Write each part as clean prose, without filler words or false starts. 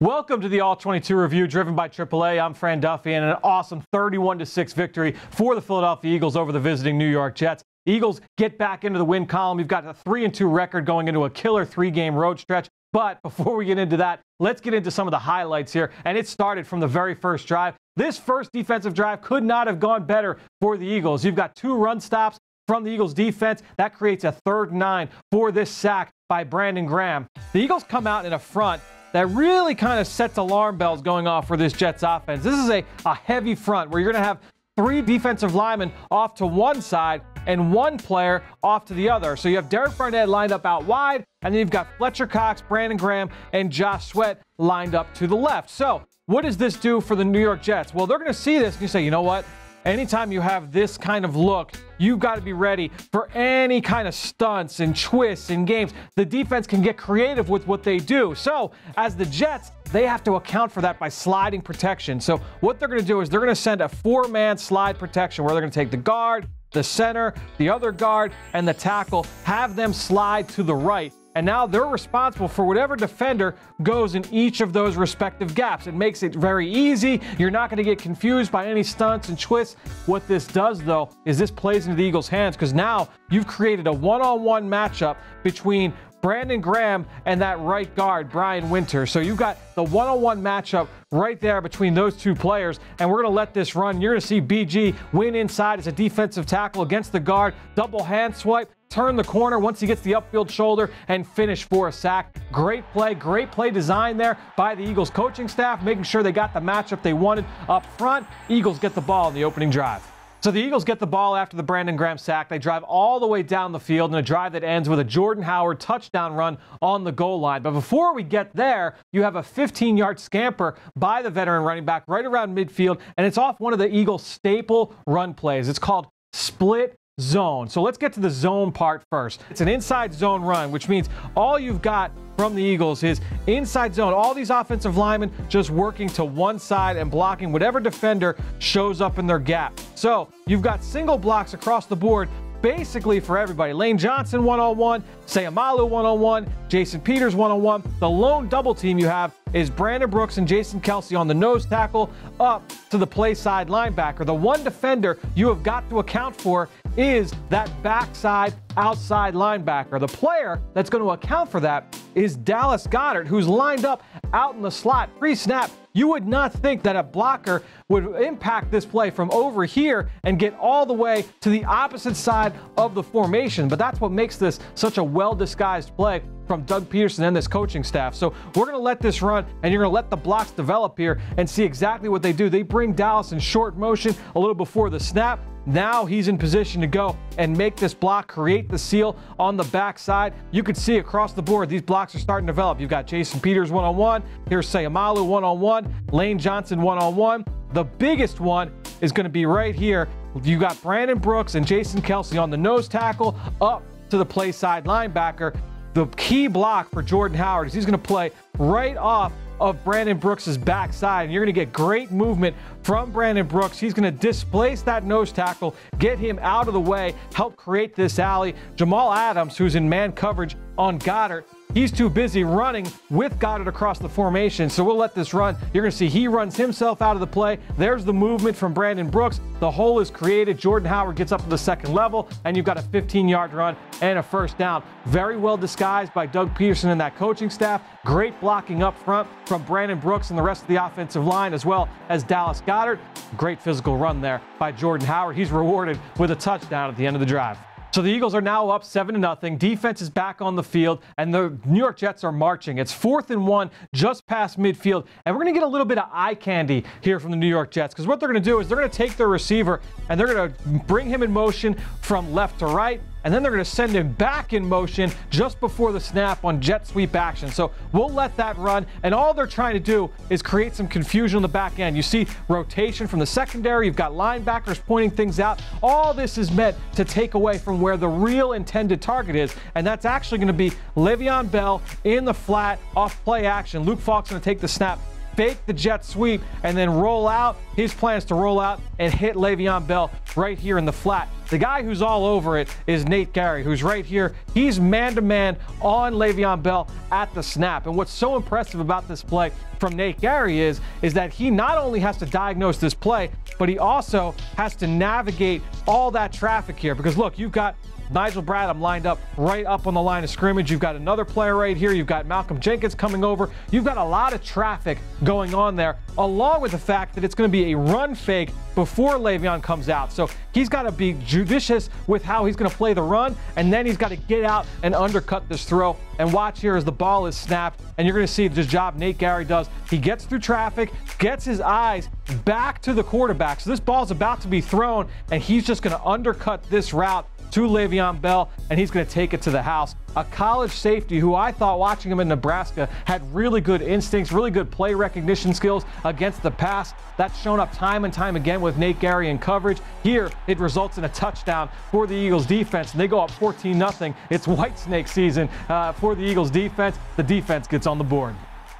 Welcome to the All-22 review driven by AAA. I'm Fran Duffy, and an awesome 31-6 victory for the Philadelphia Eagles over the visiting New York Jets. Eagles get back into the win column. You've got a 3-2 record going into a killer 3-game road stretch. But before we get into that, let's get into some of the highlights here. And it started from the very first drive. This first defensive drive could not have gone better for the Eagles. You've got 2 run stops from the Eagles defense. That creates a 3rd and 9 for this sack by Brandon Graham. The Eagles come out in a front that really kind of sets alarm bells going off for this Jets offense. This is a heavy front where you're going to have 3 defensive linemen off to one side and 1 player off to the other. So you have Derek Barnett lined up out wide, and then you've got Fletcher Cox, Brandon Graham, and Josh Sweat lined up to the left. So what does this do for the New York Jets? Well, they're going to see this and you say, you know what? Anytime you have this kind of look, you've got to be ready for any kind of stunts and twists in games. The defense can get creative with what they do. So as the Jets, they have to account for that by sliding protection. So what they're going to do is they're going to send a 4-man slide protection where they're going to take the guard, the center, the other guard, and the tackle, have them slide to the right. And now they're responsible for whatever defender goes in each of those respective gaps. It makes it very easy. You're not going to get confused by any stunts and twists. What this does, though, is this plays into the Eagles' hands because now you've created a one-on-one matchup between Brandon Graham and that right guard, Brian Winter. So you've got the one-on-one matchup right there between those 2 players, and we're going to let this run. You're going to see BG win inside as a defensive tackle against the guard, double hand swipe, turn the corner once he gets the upfield shoulder, and finish for a sack. Great play design there by the Eagles coaching staff, making sure they got the matchup they wanted up front. Eagles get the ball in the opening drive. So the Eagles get the ball after the Brandon Graham sack. They drive all the way down the field in a drive that ends with a Jordan Howard touchdown run on the goal line. But before we get there, you have a 15-yard scamper by the veteran running back right around midfield, and it's off one of the Eagles' staple run plays. It's called split zone. So let's get to the zone part first. It's an inside zone run, which means all you've got from the Eagles is inside zone. All these offensive linemen just working to one side and blocking whatever defender shows up in their gap. So you've got single blocks across the board basically for everybody. Lane Johnson one-on-one, Sayamalu one-on-one, Jason Peters one-on-one. The lone double team you have is Brandon Brooks and Jason Kelce on the nose tackle up to the play side linebacker. The one defender you have got to account for is that backside outside linebacker. The player that's going to account for that is Dallas Goedert, who's lined up out in the slot pre-snap. You would not think that a blocker would impact this play from over here and get all the way to the opposite side of the formation. But that's what makes this such a well-disguised play from Doug Peterson and this coaching staff. So we're going to let this run, and you're going to let the blocks develop here and see exactly what they do. They bring Dallas in short motion a little before the snap. Now he's in position to go and make this block, create the seal on the backside. You can see across the board, these blocks are starting to develop. You've got Jason Peters one-on-one. Here's Sayamalu one-on-one. Lane Johnson one-on-one. The biggest one is going to be right here. You got Brandon Brooks and Jason Kelce on the nose tackle up to the play side linebacker. The key block for Jordan Howard is he's going to play right off of Brandon Brooks' backside, and you're going to get great movement from Brandon Brooks. He's going to displace that nose tackle, get him out of the way, help create this alley. Jamal Adams, who's in man coverage on Goedert, he's too busy running with Goedert across the formation, so we'll let this run. You're going to see he runs himself out of the play. There's the movement from Brandon Brooks. The hole is created. Jordan Howard gets up to the second level, and you've got a 15-yard run and a first down. Very well disguised by Doug Peterson and that coaching staff. Great blocking up front from Brandon Brooks and the rest of the offensive line, as well as Dallas Goedert. Great physical run there by Jordan Howard. He's rewarded with a touchdown at the end of the drive. So the Eagles are now up 7-0. Defense is back on the field, and the New York Jets are marching. It's 4th and 1 just past midfield, and we're going to get a little bit of eye candy here from the New York Jets, because what they're going to do is they're going to take their receiver, and they're going to bring him in motion from left to right, and then they're going to send him back in motion just before the snap on jet sweep action. So we'll let that run, and all they're trying to do is create some confusion on the back end. You see rotation from the secondary. You've got linebackers pointing things out. All this is meant to take away from where the real intended target is, and that's actually going to be Le'Veon Bell in the flat off play action. Luke Falk's going to take the snap fake the jet sweep, and then roll out. His plan is to roll out and hit Le'Veon Bell right here in the flat. The guy who's all over it is Nate Gerry, who's right here. He's man-to-man on Le'Veon Bell at the snap. And what's so impressive about this play from Nate Gerry is that he not only has to diagnose this play, but he also has to navigate all that traffic here. Because look, you've got Nigel Bradham lined up right up on the line of scrimmage. You've got another player right here. You've got Malcolm Jenkins coming over. You've got a lot of traffic going on there, along with the fact that it's going to be a run fake before Le'Veon comes out. So he's got to be judicious with how he's going to play the run, and then he's got to get out and undercut this throw. And watch here as the ball is snapped, and you're going to see the job Nate Gerry does. He gets through traffic, gets his eyes back to the quarterback. So this ball's about to be thrown, and he's just going to undercut this route to Le'Veon Bell, and he's going to take it to the house. A college safety who I thought, watching him in Nebraska, had really good instincts, really good play recognition skills against the pass. That's shown up time and time again with Nate Gerry in coverage. Here, it results in a touchdown for the Eagles defense, and they go up 14-0. It's Whitesnake season for the Eagles defense. The defense gets on the board.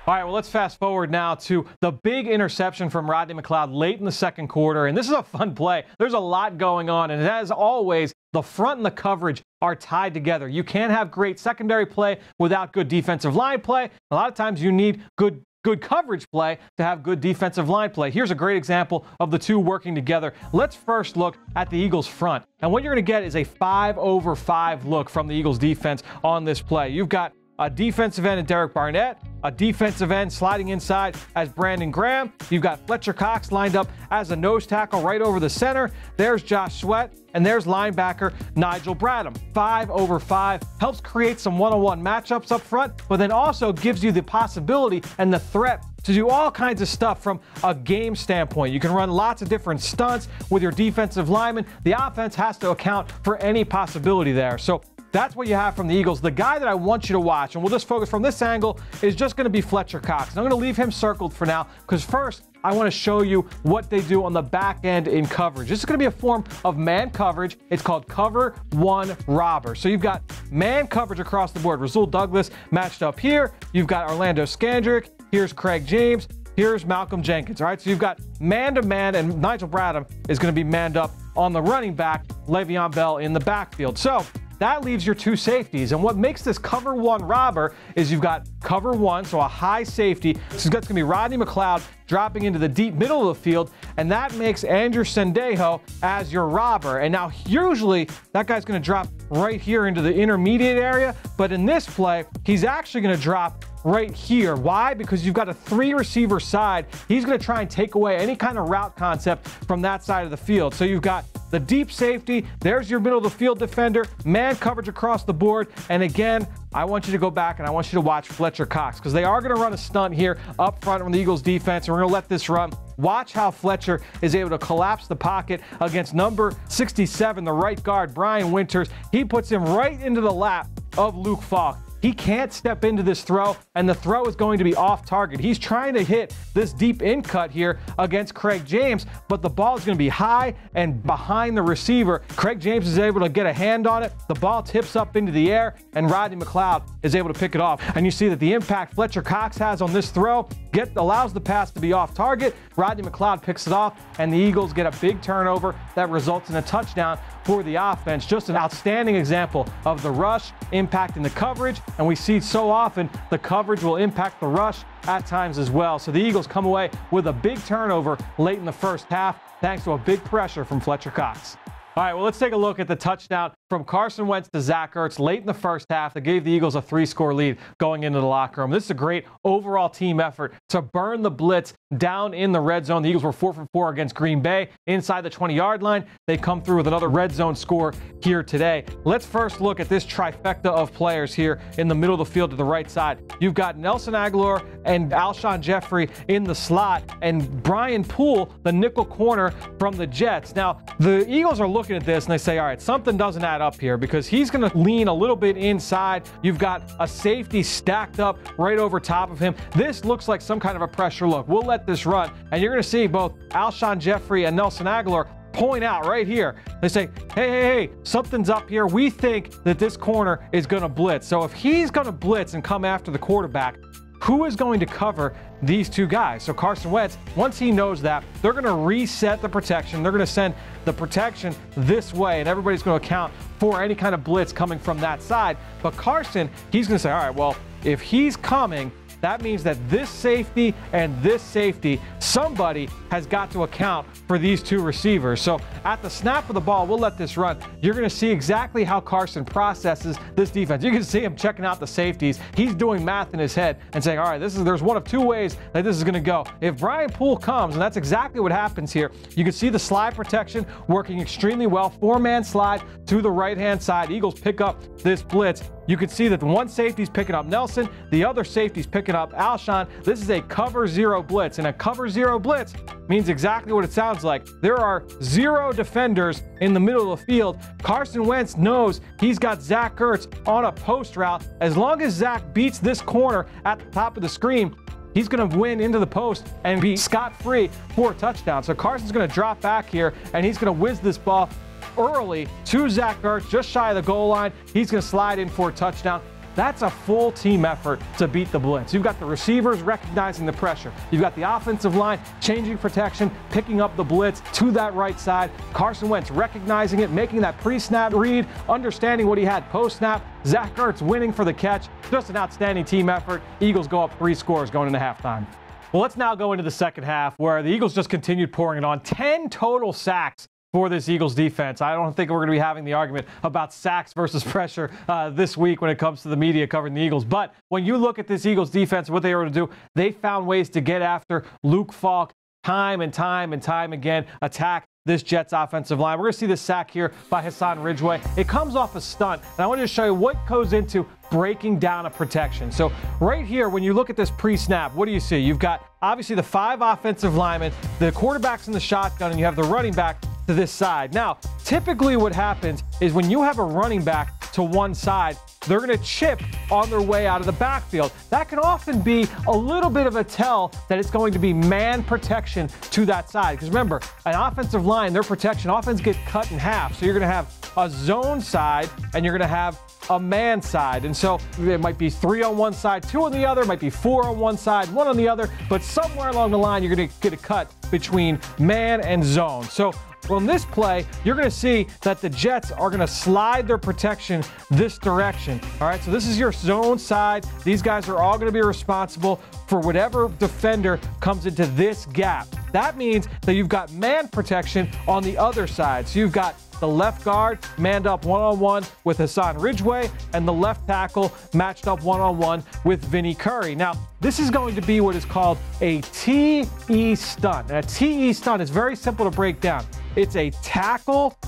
All right, well, let's fast forward now to the big interception from Rodney Mccloud late in the second quarter. And this is a fun play. There's a lot going on. And as always, the front and the coverage are tied together. You can't have great secondary play without good defensive line play. A lot of times you need good coverage play to have good defensive line play. Here's a great example of the two working together. Let's first look at the Eagles front. And what you're going to get is a 5-over-5 look from the Eagles defense on this play. You've got a defensive end in Derek Barnett, a defensive end sliding inside as Brandon Graham. You've got Fletcher Cox lined up as a nose tackle right over the center. There's Josh Sweat, and there's linebacker Nigel Bradham. 5-over-5 helps create some one-on-one matchups up front, but then also gives you the possibility and the threat to do all kinds of stuff from a game standpoint. You can run lots of different stunts with your defensive linemen. The offense has to account for any possibility there. So that's what you have from the Eagles. The guy that I want you to watch, and we'll just focus from this angle, is just going to be Fletcher Cox. And I'm going to leave him circled for now because first I want to show you what they do on the back end in coverage. This is going to be a form of man coverage. It's called cover one robber. So you've got man coverage across the board. Rasul Douglas matched up here. You've got Orlando Scandrick. Here's Craig James. Here's Malcolm Jenkins. All right, so you've got man-to-man, and Nigel Bradham is going to be manned up on the running back, Le'Veon Bell in the backfield. So that leaves your two safeties. And what makes this cover one robber is you've got cover one, so a high safety. So it's going to be Rodney Mccloud dropping into the deep middle of the field, and that makes Andrew Sendejo as your robber. And now usually that guy's going to drop right here into the intermediate area, but in this play, he's actually going to drop right here. Why? Because you've got a 3-receiver side. He's going to try and take away any kind of route concept from that side of the field. So you've got the deep safety. There's your middle of the field defender. Man coverage across the board. And again, I want you to go back and I want you to watch Fletcher Cox because they are going to run a stunt here up front from the Eagles defense. And we're going to let this run. Watch how Fletcher is able to collapse the pocket against number 67, the right guard, Brian Winters. He puts him right into the lap of Luke Falk. He can't step into this throw, and the throw is going to be off target. He's trying to hit this deep in cut here against Craig James, but the ball is going to be high and behind the receiver. Craig James is able to get a hand on it. The ball tips up into the air, and Rodney Mccloud is able to pick it off. And you see that the impact Fletcher Cox has on this throw allows the pass to be off target. Rodney Mccloud picks it off, and the Eagles get a big turnover that results in a touchdown for the offense. Just an outstanding example of the rush impacting the coverage, and we see so often the coverage will impact the rush at times as well. So the Eagles come away with a big turnover late in the first half thanks to a big pressure from Fletcher Cox. All right, well, let's take a look at the touchdown from Carson Wentz to Zach Ertz late in the first half that gave the Eagles a 3-score lead going into the locker room. This is a great overall team effort to burn the blitz down in the red zone. The Eagles were 4 for 4 against Green Bay inside the 20-yard line. They come through with another red zone score here today. Let's first look at this trifecta of players here in the middle of the field to the right side. You've got Nelson Aguilar and Alshon Jeffrey in the slot, and Brian Poole, the nickel corner from the Jets. Now, the Eagles are looking at this and they say, all right, something doesn't add up here because he's going to lean a little bit inside. You've got a safety stacked up right over top of him. This looks like some kind of a pressure look. We'll let this run, and you're going to see both Alshon Jeffrey and Nelson Aguilar point out right here. They say, hey, something's up here. We think that this corner is going to blitz. So if he's going to blitz and come after the quarterback, who is going to cover these two guys? So Carson Wentz, once he knows that, they're going to reset the protection. They're going to send the protection this way, and everybody's going to account for any kind of blitz coming from that side. But Carson, he's going to say, all right, well, if he's coming, that means that this safety and this safety, somebody has got to account for these two receivers. So at the snap of the ball, we'll let this run. You're going to see exactly how Carson processes this defense. You can see him checking out the safeties. He's doing math in his head and saying, all right, there's one of two ways that this is going to go. If Brian Poole comes, and that's exactly what happens here, you can see the slide protection working extremely well. 4-man slide to the right-hand side. Eagles pick up this blitz. You can see that the one safety's picking up Nelson, the other safety's picking up Alshon. This is a cover zero blitz, and a cover zero blitz means exactly what it sounds like. There are 0 defenders in the middle of the field. Carson Wentz knows he's got Zach Ertz on a post route. As long as Zach beats this corner at the top of the screen, he's going to win into the post and be scot-free for a touchdown. So Carson's going to drop back here, and he's going to whiz this ball early to Zach Ertz, just shy of the goal line. He's going to slide in for a touchdown. That's a full team effort to beat the blitz. You've got the receivers recognizing the pressure. You've got the offensive line changing protection, picking up the blitz to that right side. Carson Wentz recognizing it, making that pre-snap read, understanding what he had post-snap. Zach Ertz winning for the catch. Just an outstanding team effort. Eagles go up 3 scores going into halftime. Well, let's now go into the second half, where the Eagles just continued pouring it on. 10 total sacks for this Eagles defense. I don't think we're going to be having the argument about sacks versus pressure this week when it comes to the media covering the Eagles. But when you look at this Eagles defense, what they were to do, they found ways to get after Luke Falk time and time and time again, attack this Jets offensive line. We're going to see this sack here by Hassan Ridgeway. It comes off a stunt, and I want to show you what goes into breaking down a protection. So right here, when you look at this pre-snap, what do you see? You've got obviously the 5 offensive linemen, the quarterback's in the shotgun, and you have the running back to this side. Now, typically what happens is when you have a running back to one side, they're going to chip on their way out of the backfield. That can often be a little bit of a tell that it's going to be man protection to that side. Because remember, an offensive line, their protection often gets cut in half. So you're going to have a zone side and you're going to have a man side. And so it might be 3 on one side, 2 on the other, it might be 4 on one side, 1 on the other, but somewhere along the line, you're going to get a cut between man and zone. So well, in this play, you're going to see that the Jets are going to slide their protection this direction. All right, so this is your zone side. These guys are all going to be responsible for whatever defender comes into this gap. That means that you've got man protection on the other side. So you've got the left guard manned up one-on-one with Hassan Ridgeway, and the left tackle matched up one-on-one with Vinny Curry. Now, this is going to be what is called a TE stunt. Now, a TE stunt is very simple to break down. It's a tackle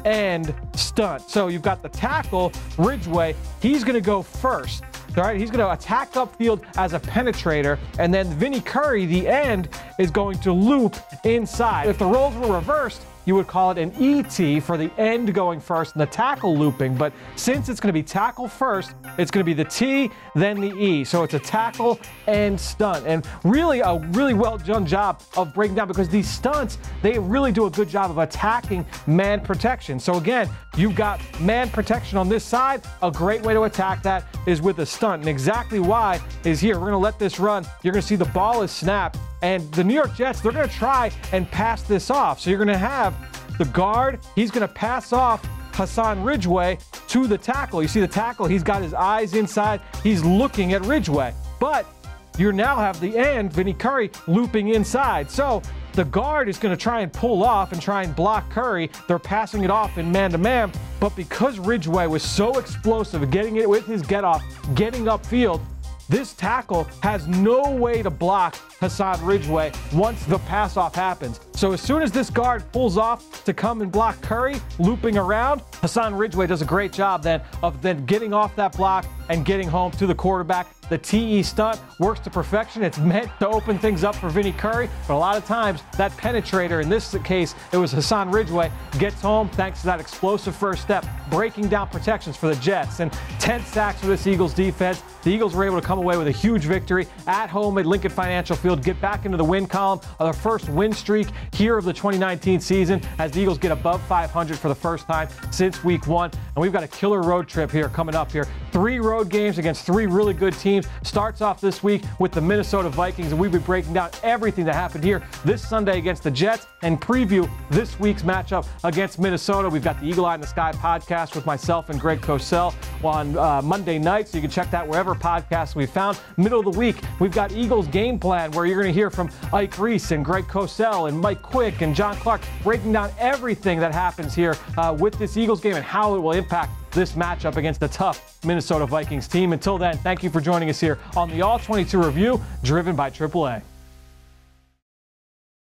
and stunt. So you've got the tackle, Ridgeway. He's going to go first. All right, he's going to attack upfield as a penetrator, and then Vinny Curry, the end, is going to loop inside. If the roles were reversed, you would call it an ET for the end going first and the tackle looping. But since it's going to be tackle first, it's going to be the T, then the E. So it's a tackle and stunt. And really a really well done job of breaking down, because these stunts, they really do a good job of attacking man protection. So again, you've got man protection on this side. A great way to attack that is with a stunt. And exactly why is here. We're going to let this run. You're going to see the ball is snapped. And the New York Jets, they're going to try and pass this off. So you're going to have the guard. He's going to pass off Hassan Ridgeway to the tackle. You see the tackle, he's got his eyes inside. He's looking at Ridgeway. But you now have the end, Vinny Curry, looping inside. So the guard is going to try and pull off and try and block Curry. They're passing it off in man-to-man. But because Ridgeway was so explosive, getting it with his get-off, getting upfield, this tackle has no way to block Hassan Ridgeway once the pass-off happens. So as soon as this guard pulls off to come and block Curry, looping around, Hassan Ridgeway does a great job then of getting off that block and getting home to the quarterback. The TE stunt works to perfection. It's meant to open things up for Vinny Curry, but a lot of times that penetrator, in this case, it was Hassan Ridgeway, gets home thanks to that explosive first step, breaking down protections for the Jets. And 10 sacks for this Eagles defense. The Eagles were able to come away with a huge victory at home at Lincoln Financial Field, get back into the win column of their first win streak here of the 2019 season as the Eagles get above 500 for the first time since week 1. And we've got a killer road trip here coming up here. 3 road games against 3 really good teams. Starts off this week with the Minnesota Vikings, and we'll be breaking down everything that happened here this Sunday against the Jets and preview this week's matchup against Minnesota. We've got the Eagle Eye in the Sky podcast with myself and Greg Cosell on Monday night, so you can check that wherever podcasts we found. Middle of the week, we've got Eagles Game Plan, where you're going to hear from Ike Reese and Greg Cosell and Mike Quick and John Clark breaking down everything that happens here with this Eagles game and how it will impact this matchup against the tough Minnesota Vikings team. Until then, thank you for joining us here on the All-22 Review, driven by AAA.